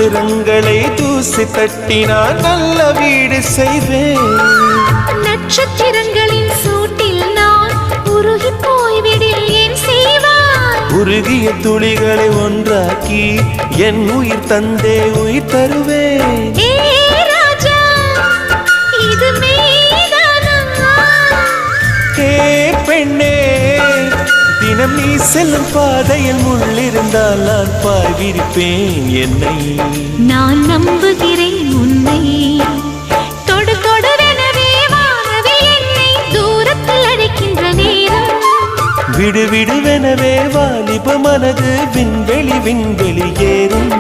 நட்சத்திரங்களை தூசி தட்டினால் நல்ல வீடு செய்வேன். நட்சத்திரங்களின் சூட்டில் நான் உருகி போய்விடில் ஏன் செய்வாய்? உருகிய துளிகளை ஒன்றாக்கி என் உயிர் தந்தே உயிர் தருவேன். ராஜா, இது மெய்தானா? பெண்ணே, தினம் நீ செல்லும் பாதையில் முள்ளிருந்தால் நான் பாய்விருப்பேன் என்னை. நான் நம்புகிறேன் உன்னை. தொடு தொடரெனவே வானவில் என்னை தூரத்தில் அழைக்கின்ற நேரம். விடு விடுவெனவே வாலிப மனது விண்வெளி விண்வெளி ஏறும்.